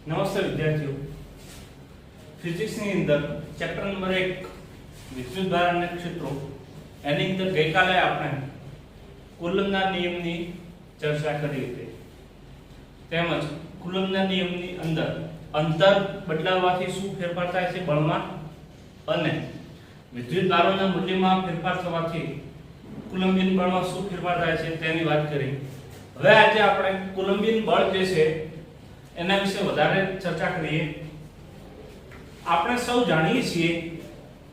નમસ્તે વિદ્યાર્થીઓ, ફિઝિક્સની અંદર ચેપ્ટર નંબર 1 વિદ્યુતભાર અને ક્ષેત્રો એની અંદર ગઈકાલે આપણે કુલમ્બના નિયમની ચર્ચા કરી હતી. તેમજ કુલમ્બના નિયમની અંદર અંતર બદલાવવાથી શું ફેરફાર થાય છે બળમાં અને વિદ્યુતભારોના મૂલ્યમાં ફેરફાર થવાથી કુલમ્બિયન બળમાં શું ફેરફાર થાય છે તેની વાત કરી. હવે આજે આપણે કુલમ્બિયન બળ જે છે એના વિશે વધારે ચર્ચા કરીએ. આપણે સૌ જાણીએ છીએ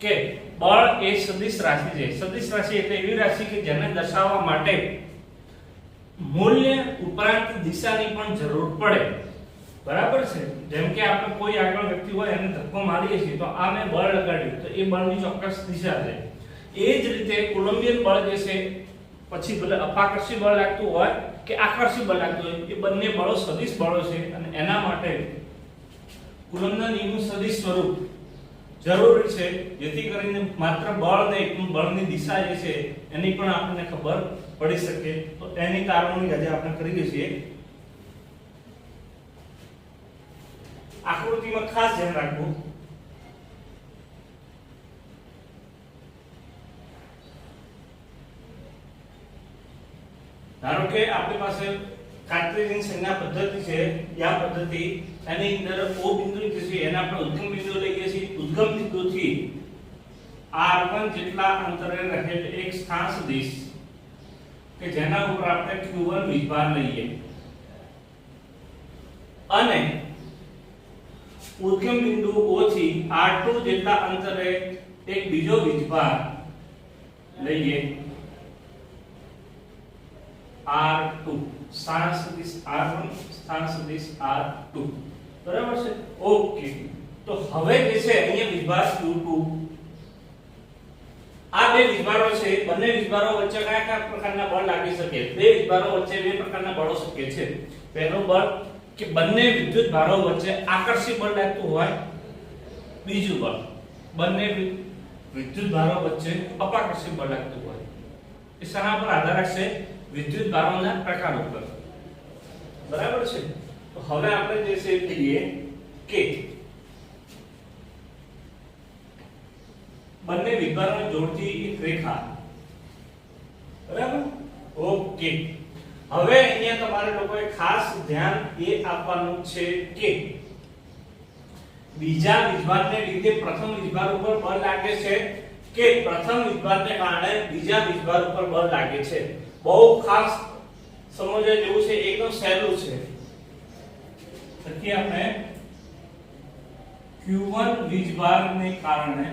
કે બળ એ સદિશ રાશિ છે. સદિશ રાશિ એટલે એવી રાશિ કે જેને દર્શાવવા માટે મૂલ્ય ઉપરાંત દિશાની પણ જરૂર પડે. બરાબર છે? જેમ કે આપણે કોઈ આગળ વ્યક્તિ હોય એને ધક્કો મારીએ છીએ તો આ મેં બળ લગાડ્યું તો એ બળની ચોક્કસ દિશા છે. એ જ રીતે કુલમ્બિયન બળ જે છે પછી ભલે અપાકર્ષી બળ લાગતું હોય કે આકર્ષી બળ લાગતું હોય એ બંને બળો સદિશ બળો છે અને એના માટે કુલમ્બના નિયમનું સદિશ સ્વરૂપ જરૂરી છે જેથી કરીને માત્ર બળ નહીં બળની દિશા જે છે એની પણ આપણને ખબર પડી શકે. તો એની કારણોની આજે આપણે કરીએ છીએ. આકૃતિમાં ખાસ ધ્યાન રાખવું. ધારો કે આપણી પાસે કાર્ટેશિયન સંજ્ઞા પદ્ધતિ છે. આ પદ્ધતિ એની અંદર O બિંદુ જે છે એને આપણે ઉદ્ગમ બિંદુ લઈએ છીએ. ઉદ્ગમ બિંદુથી r1 જેટલા અંતરે રહેલ એક સ્થાન સદિશ કે જેના ઉપર આપણે q1 વીજભાર લઈએ અને ઉદ્ગમ બિંદુ O થી r2 જેટલા અંતરે એક બીજો વીજભાર લઈએ r2 સ્થાન સદિશ r1 સ્થાન સદિશ r2. બરાબર છે? ઓકે. તો હવે જે છે અહીંયા વીજભાર q2 આ બે વીજભારો છે. બંને વીજભારો વચ્ચે કયા પ્રકારના બળ લાગી શકે? બે વીજભારો વચ્ચે બે પ્રકારના બળો શક્ય છે. પહેલું બળ કે બંને વિદ્યુત ભારો વચ્ચે આકર્ષી બળ લાગતું હોય. બીજું બળ બંને વિદ્યુત ભારો વચ્ચે અપાકર્ષી બળ લાગતું હોય. એ શેના પર આધાર રાખશે? વિદ્યુત ભારોના પ્રકાર ઉપર. બરાબર છે? તો હવે આપણે જે છે કહીએ કે બંને વીજભારોને જોડતી એક રેખા. બરાબર? ઓકે. હવે અહીંયા તમારે લોકોએ ખાસ ધ્યાન એ આપવાનું છે કે બીજા વીજભારને લીધે પ્રથમ વીજભાર ઉપર બળ લાગે છે કે પ્રથમ વીજભારને કારણે બીજા વીજભાર ઉપર બળ લાગે છે. બહુ ખાસ સમજવા જેવું છે. એકદમ સહેલું છે. પછી આપણે q1 વીજભારને કારણે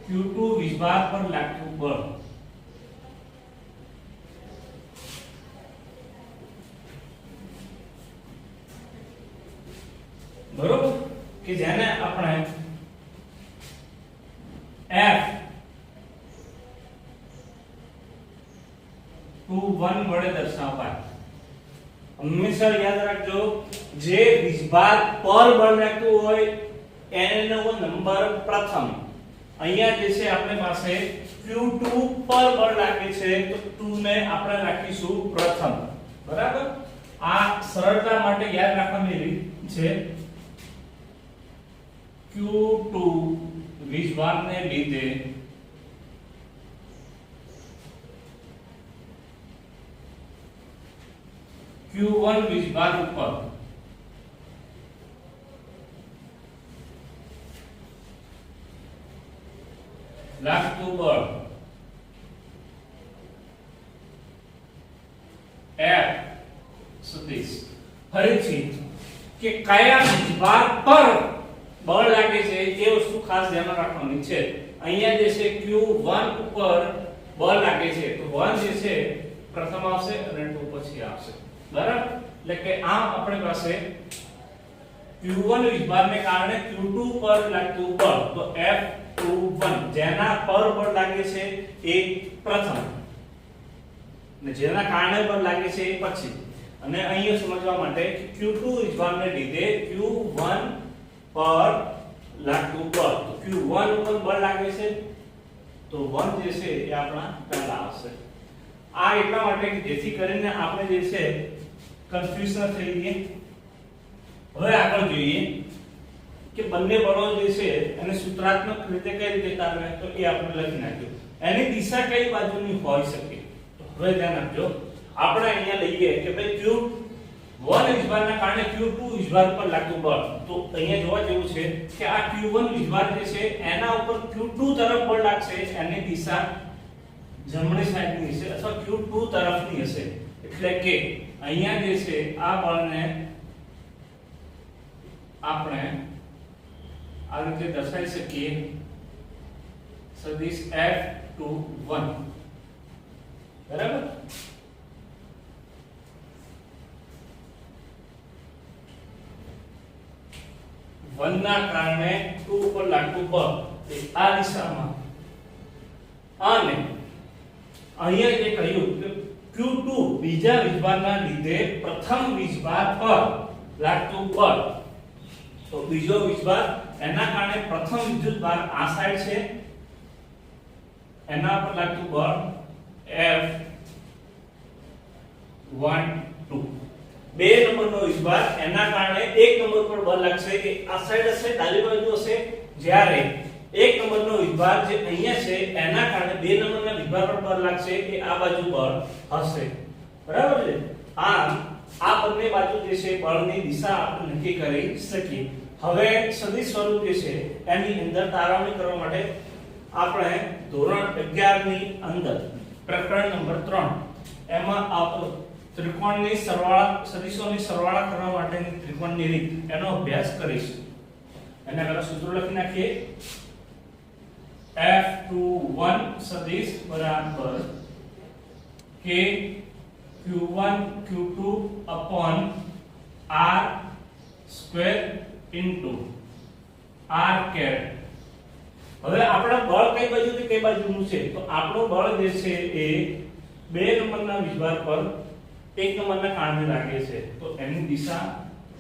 q2 વીજભાર પર લાગતું બળ. બરોબર? કે જેને આપણે F21 વડે દર્શાવાય. હંમેશા યાદ રાખજો જે વીજભાર પર બળ લાગતું હોય એનો નંબર પ્રથમ. અહીંયા જે છે આપણી પાસે q2 પર બળ લાગે છે તો 2 ને આપણે રાખીશું પ્રથમ. બરાબર? આ સરળતા માટે યાદ રાખવાની રીત છે. q2 વીજભારને લીધે q1 વીજભાર ઉપર લાગતું બળ F સદિશ. ફરીથી કે કયા વીજભાર પર બળ લાગે છે એ વસ્તુ ખાસ ધ્યાન રાખવાની છે. અહીંયા જે છે q1 ઉપર બળ લાગે છે તો 1 જે છે પ્રથમ આવશે અને 2 પછી આવશે. બરાબર? એટલે કે આમ આપણી પાસે q1 વીજભારને કારણે q2 પર લાગતું બળ તો F21 જેના પર બળ લાગે છે એ પ્રથમ અને જેના કારણે બળ લાગે છે એ પછી. અને અહીંયા સમજવા માટે q2 વીજભારને લીધે q1 પર લાગતું બળ તો q1 ઉપર બળ લાગે છે તો 1 જે છે એ આપણા પહેલા આવશે. આ એટલા માટે કે જેથી કરીને આપણે જે છે કન્ફ્યુઝન થઈ જઈએ. હવે આગળ જોઈએ કે બંને બળો જે છે એને સૂત્રાત્મક રીતે કઈ રીતે તારવે, તો એ આપણે લખી નાખ્યું. એની દિશા કઈ બાજુની હોઈ શકે? તો હવે ધ્યાન આપજો. આપણે અહીંયા લઈએ કે ભાઈ Q1 વીજભારના કારણે Q2 વીજભાર પર લાગતું બળ. તો અહીંયા જોવા જેવું છે કે આ Q1 વીજભાર જે છે એના ઉપર Q2 તરફ બળ લાગશે, એની દિશા જમણી સાઈડની હશે અથવા Q2 તરફની હશે. એટલે કે અહીંયા જે છે આ બળને આપણે આ રીતે દર્શાવી શકીએ સદિશ F21. બરાબર? વનના કારણે 2 ઉપર લાગતું બળ એ આ દિશામાં, અને અહીંયા જે કહ્યું કે Q2 બીજા વીજભારના લીધે પ્રથમ વીજભાર પર લાગતું બળ. તો બીજો વીજભાર એના કારણે પ્રથમ વિદ્યુતભાર આ સાઈડ છે, એના પર લાગતું બળ F12. બે નંબરનો વીજભાર એના કારણે એક નંબર પર બળ લાગશે એ આ સાઈડ હશે, ડાબી બાજુ હશે. જ્યારે એક નંબરનો વીજભાર જે અહીંયા છે એના કારણે બે નંબરના વીજભાર પર બળ લાગશે એ આ બાજુ બળ હશે. બરાબર છે? આમ આ બંને બાજુ જે છે બળની દિશા આપણે નક્કી કરી શકીએ. હવે સદિશ સ્વરૂપ જે છે એની અંદર તારવણી કરવા માટે આપણે ધોરણ 11 ની અંદર પ્રકરણ નંબર 3 એમાં ત્રિકોણની સરવાળા, સદિશોની સરવાળા કરવા માટેની ત્રિકોણની રીત એનો અભ્યાસ કરીશું. એના પહેલા સૂત્ર લખી નાખીએ. F21 સદિશ બરાબર k Q1 Q2 upon R square into R caret. હવે આપણા બળ કઈ બાજુથી કઈ બાજુનું છે? તો આપણું બળ જે છે એ બે નંબરના વીજભાર પર એક નંબરના કારણે લાગે છે. તો એની દિશા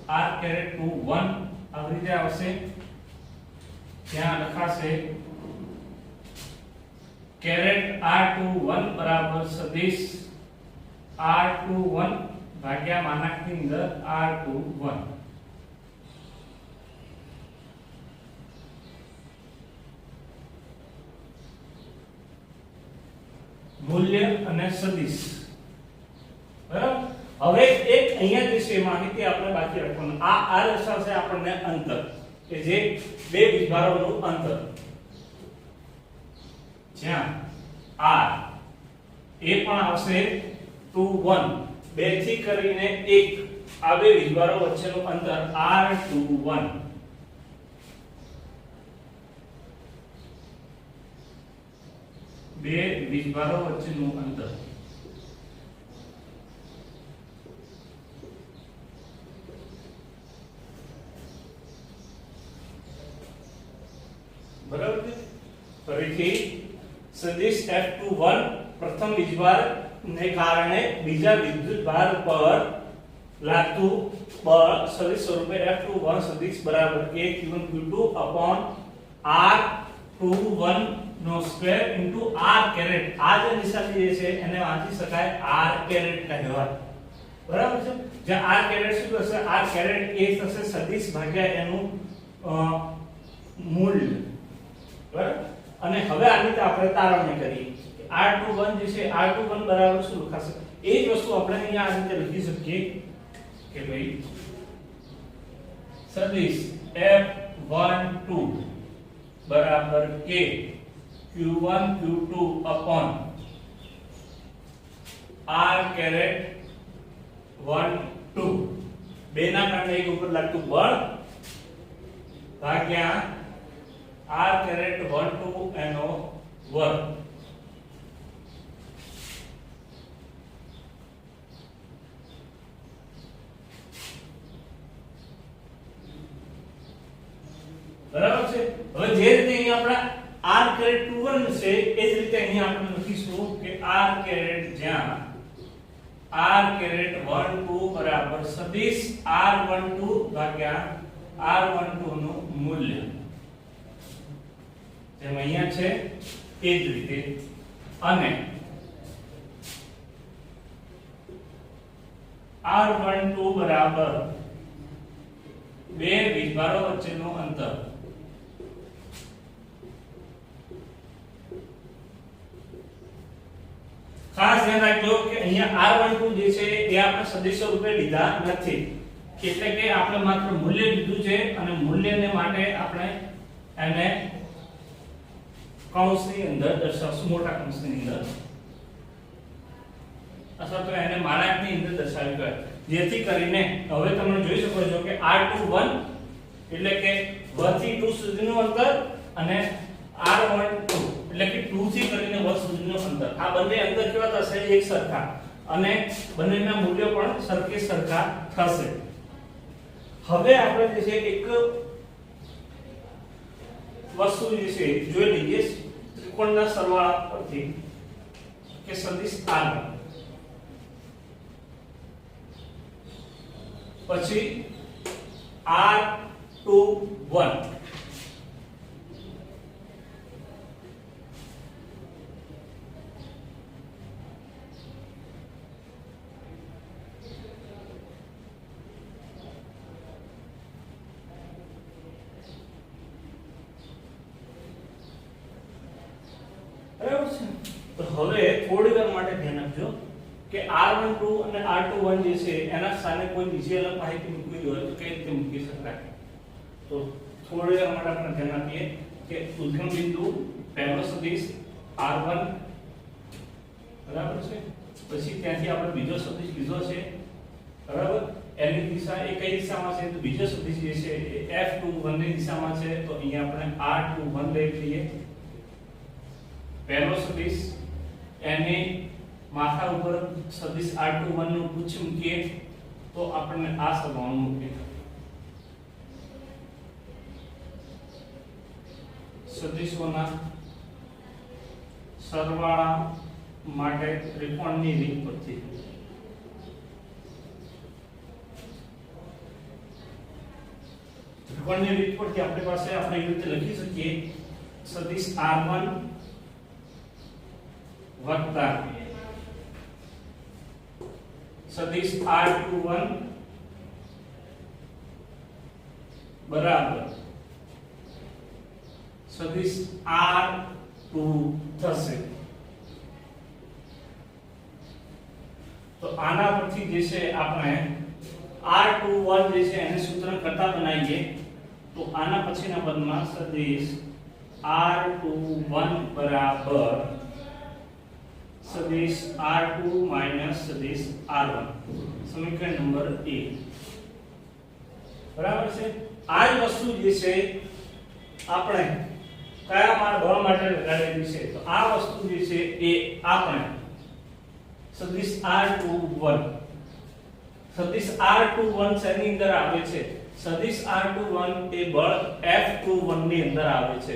R caret to 1 આવી રીતે આવશે. ત્યાં લખાશે caret R21 બરાબર સદિશ R21 ભાગ્યા માનાંકની અંદર R21. મૂલ્ય અને સદિશ. બરાબર? હવે એક અહીંયા જે છે માહિતી આપણે બાકી રાખવાનું. આ દર્શાવશે આપણને અંતર, કે જે બે વીજભારોનું અંતર. જ્યાં R એ પણ આવશે 2 1, 2 થી કરીને 1 આ બે વીજભારો વચ્ચેનું અંતર R21. બે વીજભારો વચ્ચેનું અંતર. બરાબર છે? ફરીથી સદિશ F21 પ્રથમ વીજભાર ને કારણે બીજા વિદ્યુતભાર પર લાગતું બળ સદિશ સ્વરૂપે F21 સદિશ બરાબર k Q1 Q2 upon R21 નો સ્ક્વેર ઇન્ટુ R કેરેટ. આ જે નિશાની જે છે એને વાંચી શકાય R કેરેટ કહેવાય. બરાબર છે? જ્યાં R કેરેટ શું થશે? R કેરેટ એ થશે સદિશ ભાગ્યા એનું મૂલ્ય. બરાબર? અને હવે આ રીતે આપણે તારવણી કરીએ. R21 જે છે R21 બરાબર શું લખાશે? એ જ વસ્તુ આપણે અહીંયા આ રીતે લખી શકીએ કે ભાઈ સદિશ F12 બરાબર k Q1 Q2 upon R caret 1 2 બે ના કારણે એક ઉપર લાગતું બળ ભાગ્યા R caret 1 2 એનો વર્ગ. બરાબર છે? હવે જે રીતે અહીંયા આપણા R caret 21 છે એ જ રીતે અહીંયા આપણે લખીશું કે R caret જ્યાં R caret 1 2 બરાબર સદિશ R12 ભાગ્યા R12 નું મૂલ્ય. જેમ અહીંયા છે એ જ રીતે. અને R12 બરાબર બે વીજભારો વચ્ચેનું અંતર ખાસ ધ્યાન રાખજો કે અહીંયા R12 જે છે એ આપણે સદિશો રૂપે લીધા નથી એટલે કે આપણે માત્ર મૂલ્ય લીધું છે અને મૂલ્યને માટે આપણે એને કૌંસની અંદર દર્શાવશું મોટા કૌંસની અંદર અથવા તો એને માનાંકની અંદર દર્શાવી હોય જેથી કરીને હવે તમે જોઈ શકો છો કે R21 એટલે કે 1 થી 2 સુધીનું અંતર અને R12 એટલે કે 2 થી કરીને 1 સુધીનું અંતર આ બંને અંતર કેવા થશે એક સરખા અને બંનેના મૂલ્યો પણ સરખા થશે હવે આપણે જે છે એક વસ્તુ જે છે જોઈ લઈએ ત્રિકોણના સરવાળા પરથી કે સદિશ R પછી R21 તો હવે થોડી વાર માટે ધ્યાન આપજો કે R12 અને R21 જે છે એના સ્થાને કોઈ બીજી અલગ માહિતી મૂકવી હોય તો કઈ રીતે મૂકી શકાય તો થોડી વાર માટે આપણે ધ્યાન આપીએ કે ઉદ્ગમ બિંદુ પહેલો સદિશ R1 બરાબર છે પછી ત્યાંથી આપણે બીજો સદિશ લીધો છે બરાબર એની દિશા એ કઈ દિશામાં છે તો બીજો સદિશ જે છે એ F21 ની દિશામાં છે તો અહીંયા આપણે R21 લઈ લઈએ પહેલો સદિશ એની માથા ઉપર સદિશ R21 નું પૂછ મૂકીએ તો આપણને આ સરવાળો મૂકે સદિશોના સરવાળા માટે ત્રિકોણની રીત પરથી ત્રિકોણની રીત પરથી આપણી પાસે આપણે એ રીતે લખી શકીએ સદિશ R1 વત્તા સદિશ R21 બરાબર સદિશ R2 થશે તો આના પરથી જે છે આપણે R21 જે છે એને સૂત્ર કરતા બનાવીએ તો આના પછીના પદમાં સદિશ R21 બરાબર સદિશ R2 માઈનસ સદિશ R1 સમીકરણ નંબર 1 બરાબર છે આ જ વસ્તુ જે છે આપણે કયા બળ માટે લગાડેલી છે તો આ વસ્તુ જે છે એ આપણે સદિશ R21 શેની અંદર આવે છે સદિશ R21 એ બળ F21 ની અંદર આવે છે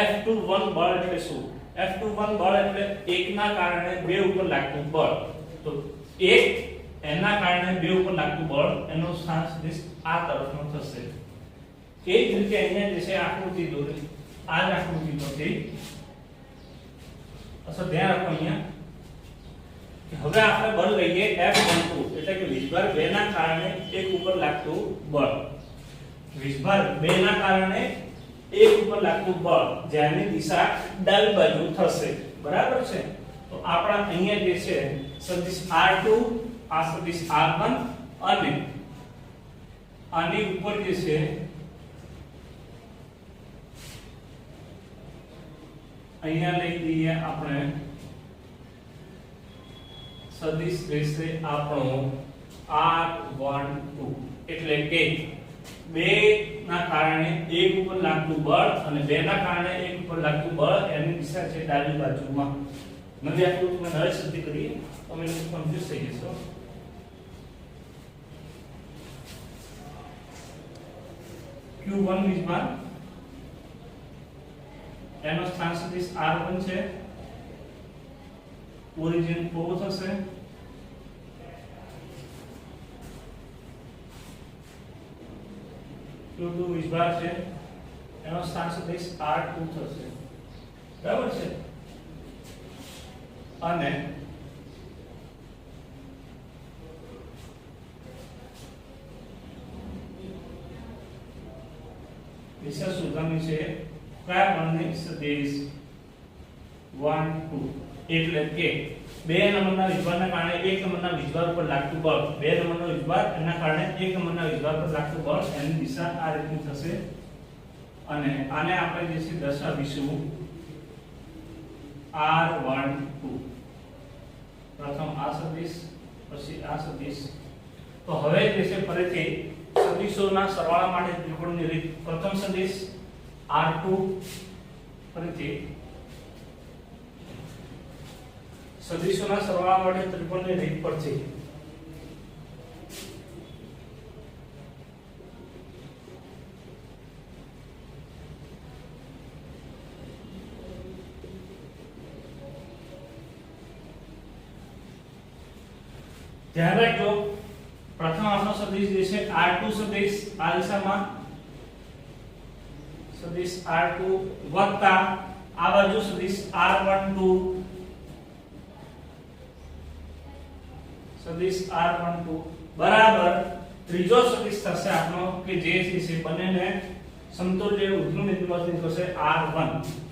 F21 બળ એટલે શું F21 બળ એટલે 1 ના કારણે 2 ઉપર લાગતું બળ તો 1 એના કારણે 2 ઉપર લાગતું બળ એનો સ્થાન સદિશ આ તરફનો થશે એ જ રીતે અહીંયા જે છે આકૃતિ દોરી આ જ આકૃતિ પરથી અસર ધ્યાન રાખો અહીંયા કે હવે આપણે બળ લઈએ F12 એટલે કે વીજભાર 2 ના કારણે 1 ઉપર લાગતું બળ વીજભાર 2 ના કારણે 1 ઉપર લાગતું બળ જેની દિશા ડાબી બાજુ થશે બરાબર છે તો આપણા અહીંયા જે છે સદિશ R2 આ સદિશ R1 અને આની ઉપર જે છે અહીંયા લઈ લઈએ આપણે સદિશ રહેશે આપણો R12 એટલે કે 2 ના કારણે 1 ઉપર લાગતું બળ અને 2 ના કારણે 1 ઉપર લાગતું બળ એની દિશા છે ડાબી બાજુમાં નવી આકૃતિમાં નવી સિદ્ધ કરીએ તમે કન્ફ્યુઝ થઈ જશો Q1 વીજભાર એનો સ્થાન સદિશ R1 છે ઓરિજિન O થશે Q2 વીજભાર છે એનો સ્થાન સદિશ R2 થશે બરાબર છે અને દિશા શોધવાની છે કયા બળની સદિશ 1 2 એટલે કે 2 નંબરના વીજભારના કારણે 1 નંબરના વીજભાર પર લાગતું બળ 2 નંબરનો વીજભાર એના કારણે 1 નંબરના વીજભાર પર લાગતું બળ એની દિશા આ રીતની થશે અને આને આપણે જે છે દર્શાવીશું R12 પ્રથમ આ સદિશ પછી આ સદિશ તો હવે જે છે ફરીથી સદિશોના સરવાળા માટે ત્રિકોણની રીત પ્રથમ સદિશ R2 ફરીથી સદિશોના સરવાળા માટે ત્રિકોણની રીત પરથી ધ્યાન રાખજો પ્રથમ આપણો સદિશ જે છે R2 સદિશ આ દિશામાં સદિશ R2 વત્તા આ બાજુ સદિશ R12 સદિશ R12 બરાબર ત્રીજો સદિશ થશે આપણો કે જે છે બંનેને સમતુલ્ય ઉર્ધ્વ બિંદુમાંથી થશે R1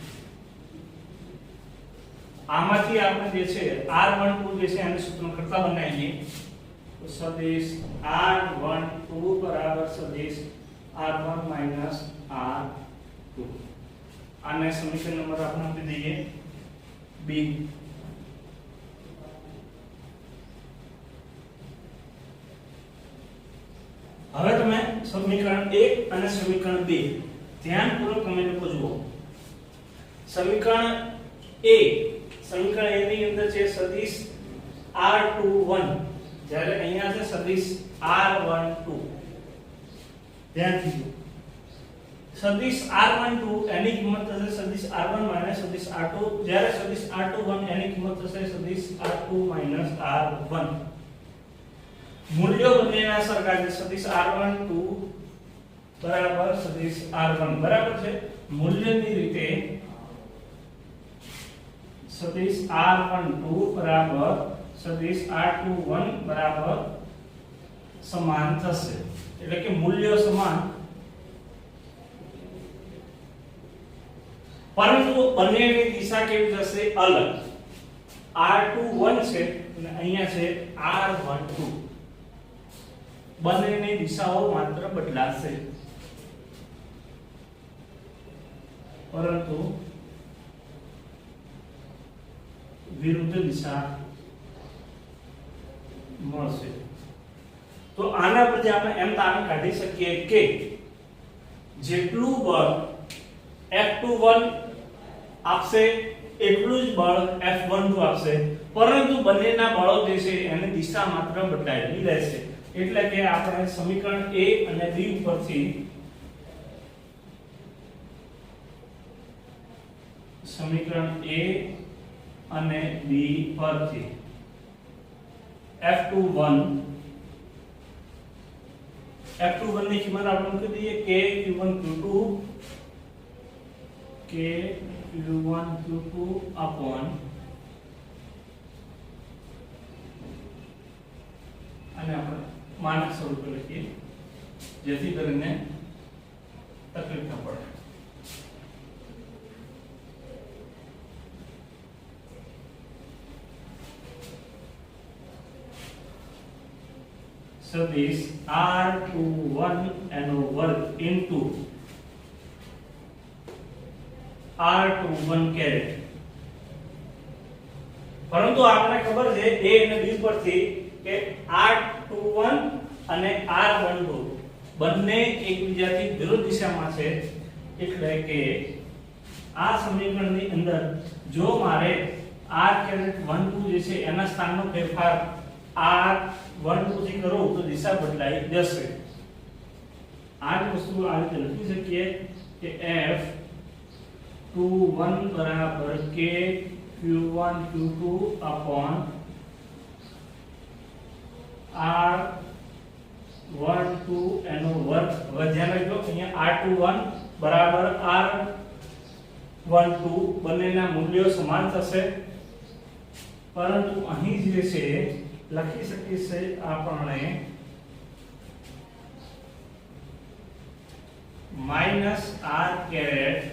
આમાંથી આપણે જે છે R12 જે છે આને સૂત્ર કરતા બનાવીએ તો સદિશ R12 બરાબર સદિશ R1 R2 આને સમીકરણ નંબર આપણે આપી દઈએ B હવે તમે સમીકરણ 1 અને સમીકરણ 2 ધ્યાનપૂર્વક તમે લોકો જુઓ સમીકરણ A સમીકરણ A ની અંદર છે સદિશ R21 જ્યારે અહીંયા છે સદિશ R12 ધ્યાનથી જુઓ સદિશ R12 એની કિંમત થશે સદિશ R1 સદિશ R2 જ્યારે સદિશ R21 એની કિંમત થશે સદિશ R2 R1 મૂલ્યો બંનેના સરખા છે સદિશ R12 બરાબર સદિશ R1 બરાબર છે મૂલ્યની રીતે સદિશ R12 બરાબર સદિશ R21 બરાબર સમાન થશે એટલે કે મૂલ્યો સમાન પરંતુ બંનેની દિશા કેવી થશે અલગ R21 છે અને અહીંયા છે R12 બંનેની દિશાઓ માત્ર બદલાશે પરંતુ વિરુદ્ધ દિશા મળશે તો આના પરથી આપણે એમ તારણ કાઢી શકીએ કે જેટલું બળ F21 આપશે એટલું જ બળ F12 આપશે પરંતુ બંનેના બળો જે છે એની દિશા માત્ર બદલાયેલી રહેશે એટલે કે આપણે સમીકરણ A અને B ઉપરથી સમીકરણ A અને B પરથી F21 ની કિંમત આપણે મૂકી દઈએ કે Q1 Q2 upon અને આપણે માનક સ્વરૂપે લખીએ જેથી કરીને તકલીફ ન પડે સદિશ R21 એનો વર્ગ into R21 કેરેટ પરંતુ આપણને ખબર છે A અને B પરથી કે R21 અને R12 બંને એકબીજાથી વિરુદ્ધ દિશામાં છે એટલે કે આ સમીકરણની અંદર જો મારે R12 જે છે એના સ્થાનનો ફેરફાર R12 થી કરું તો દિશા બદલાઈ જશે આ જ વસ્તુ આ રીતે લખી શકીએ કે F21 બરાબર K Q1 Q2 upon R12 એનો વર્ગ હવે ધ્યાન રાખજો અહીંયા R21 બરાબર R12 બંનેના મૂલ્યો સમાન થશે પરંતુ અહીં જે છે લખી શકીએ છે આપણે માઇનસ આર કેરેટ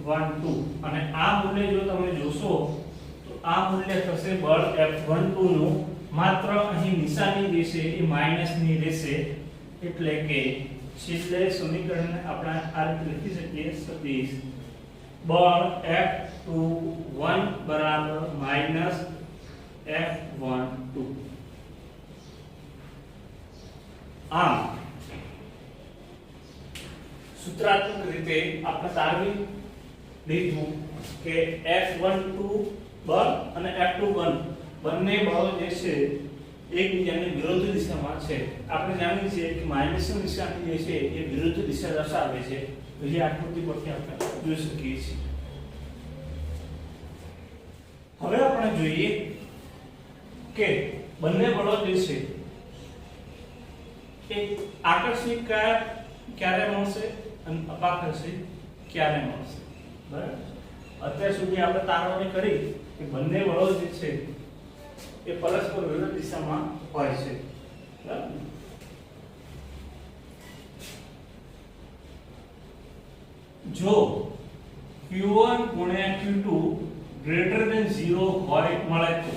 1 2 અને આ મૂલ્ય જો તમે જોશો તો આ મૂલ્ય થશે બળ F12 નું માત્ર અહીં નિશાની જે છે એ માઈનસ ની રહેશે એટલે કે છેલ્લે સમીકરણને આપણે આ રીતે લખી શકીએ સદિશ બળ F21 બરાબર માઈનસ F12 આમ સૂત્રાત્મક રીતે આપણે તારવી લીધું કે F12 બળ અને F21 બંને બળો જે છે એકબીજાની વિરુદ્ધ દિશામાં છે આપણે જાણીએ છીએ કે માઈનસની નિશાની જે છે એ વિરુદ્ધ દિશા દર્શાવે છે તો જે આકૃતિ પરથી આપણે જોઈ શકીએ છીએ હવે આપણે જોઈએ કે બંને બળો જે છે એ આકર્ષિત ક્યારે મળશે અને અપાકર્ષિત ક્યારે મળશે બરાબર અત્યાર સુધી આપણે તારવણી કરી કે બંને બળો જે છે એ પરસ્પર વિરુદ્ધ દિશામાં હોય છે બરાબર જો q1 ગુણ્યા q2 ગ્રેટર ધેન 0 હોય મળે તો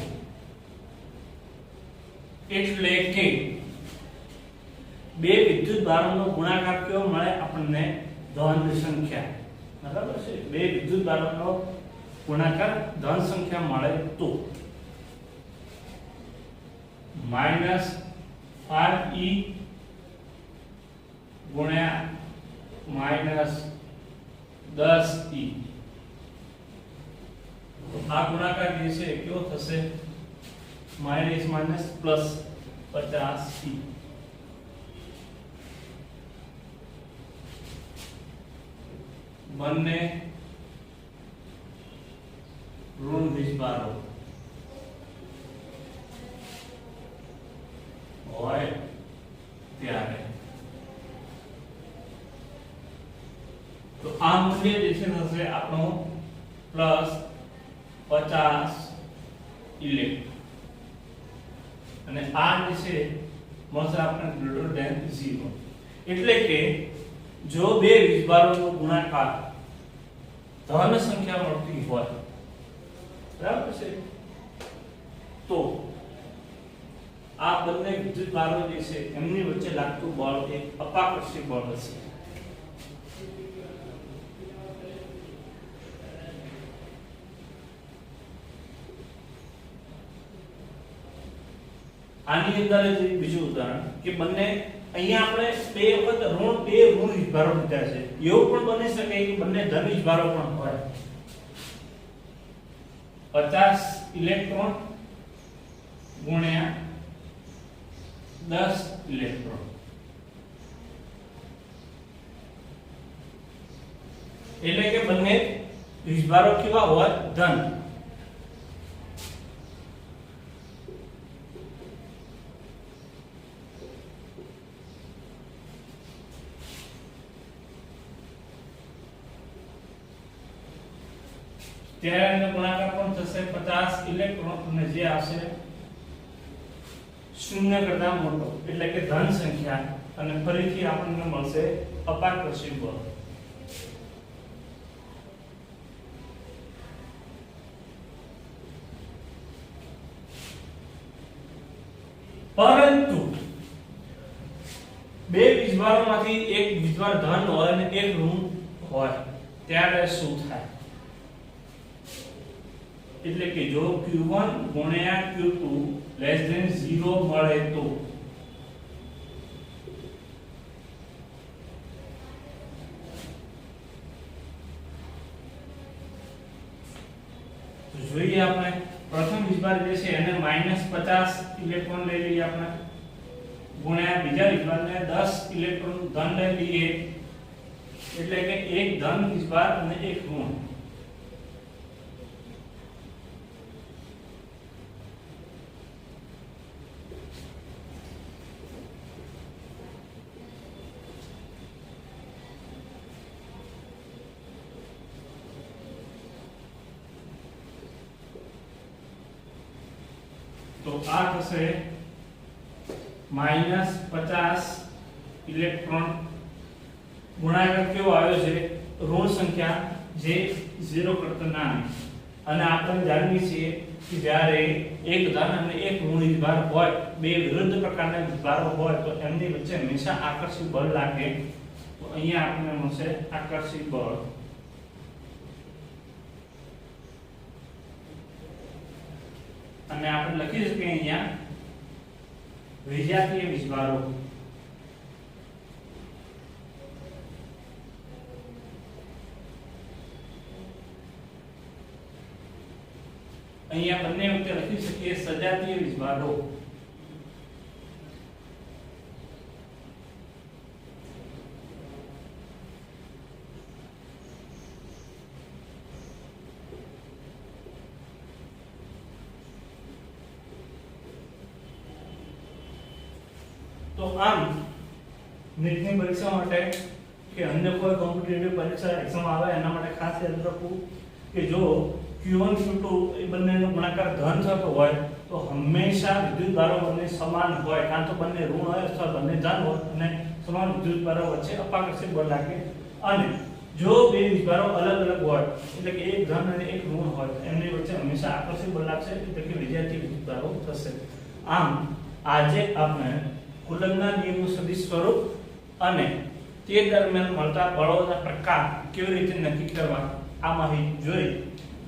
એટલે કે બે વિદ્યુત ભારોનો ગુણાકાર કેવો મળે આપણને ધન સંખ્યા બરાબર છે બે વિદ્યુત ભારોનો ગુણાકાર ધન સંખ્યા મળે તો માઈનસ 5e ગુણ્યા માઈનસ 10e આ ગુણાકાર જે છે કેવો થશે માઈનસ માઈનસ પ્લસ 50e બંને ઋણ વીજભારો હોય ત્યારે તો આ મૂલ્ય જે છે થશે આપણો પ્લસ 50 ઇલેક્ટ્રોન અને આ જે છે મળશે આપણે ગ્રેટર ધેન 0 એટલે કે જો બે વીજભારોનો ગુણાકાર ધન સંખ્યા મળતી હોય બરાબર છે તો આ બંને વિદ્યુત ભારો જે છે એમની વચ્ચે લાગતું બળ એ અપાકર્ષી બળ હશે આની અંદર જ બીજું ઉદાહરણ કે બંને અહીંયા આપણે બે વખત ઋણ વીજભારો લીધા છે એવું પણ બની શકે કે બંને ધન વીજભારો પણ હોય 50 ઇલેક્ટ્રોન ગુણ્યા 10 ઇલેક્ટ્રોન એટલે કે બંને વીજભારો કેવા હોય ધન ત્યારે એનો ગુણાકાર પણ થશે 50 ઇલેક્ટ્રોન અને જે આવશે 0 કરતા મોટો એટલે કે ધન સંખ્યા અને ફરીથી આપણને મળશે અપાકર્ષી બળ પરંતુ બે વીજભારોમાંથી એક વીજભાર ધન હોય અને એક ઋણ હોય ત્યારે શું થાય એટલે કે જો q1 ગુણ્યા q2 લેસ ધેન 0 મળે તો જોઈએ આપણે પ્રથમ વીજભાર જે છે એને -50 ઇલેક્ટ્રોન લઈ લઈએ આપણે ગુણ્યા બીજા વીજભારને 10 ઇલેક્ટ્રોન ધન લઈ લઈએ એટલે કે એક ધન વીજભાર અને એક ઋણ तो आ થશે -50 ઇલેક્ટ્રોન ગુણાકાર કેવો આવ્યો છે ઋણ સંખ્યા જે 0 કરતા નાની અને આપણે જાણીએ છીએ કે જ્યારે એક ધન અને એક ઋણ વીજભાર હોય બે વિરુદ્ધ પ્રકારના વીજભારો હોય તો એમની વચ્ચે હંમેશા આકર્ષી બળ લાગે તો અહીંયા આપણને મળશે આકર્ષી બળ અને આપણે લખી શકીએ અહીંયા વિજાતીય વીજભારો અહીંયા બંને વખતે લખી શકીએ સજાતીય વીજભારો તો આમ નીટની પરીક્ષા માટે કે અન્ય કોઈ કોમ્પિટિટિવ પરીક્ષા એક્ઝામ આવે એના માટે ખાસ યાદ રાખવું કે જો Q1 Q2 એ બંનેનો ગુણાકાર ધન થતો હોય તો હંમેશા વિદ્યુતભારો બંને સમાન હોય કાં તો બંને ઋણ હોય અથવા બંને ધન હોય અને સમાન વિદ્યુતભારો વચ્ચે અપાકર્ષિત બળ લાગે અને જો બે વીજભારો અલગ અલગ હોય એટલે કે એક ધન અને એક ઋણ હોય એમની વચ્ચે હંમેશા આકર્ષિત બળ લાગશે એટલે કે વિજાતીય વિદ્યુતભારો થશે આમ આજે આપણે કુલમ્બના નિયમનું સદિશ સ્વરૂપ અને તે દરમિયાન મળતા બળોના પ્રકાર કેવી રીતે નક્કી કરવા આ માહિતી જોઈ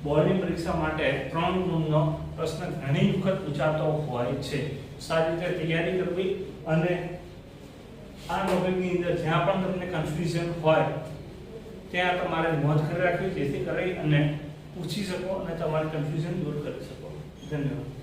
બોર્ડની પરીક્ષા માટે 3 ગુણનો પ્રશ્ન ઘણી વખત પૂછાતો હોય છે સારી રીતે તૈયારી કરવી અને આ ટોપિકની અંદર જ્યાં પણ તમને કન્ફ્યુઝન હોય ત્યાં તમારે નોંધ કરી રાખવી જેથી કરી અને પૂછી શકો અને તમારું કન્ફ્યુઝન દૂર કરી શકો ધન્યવાદ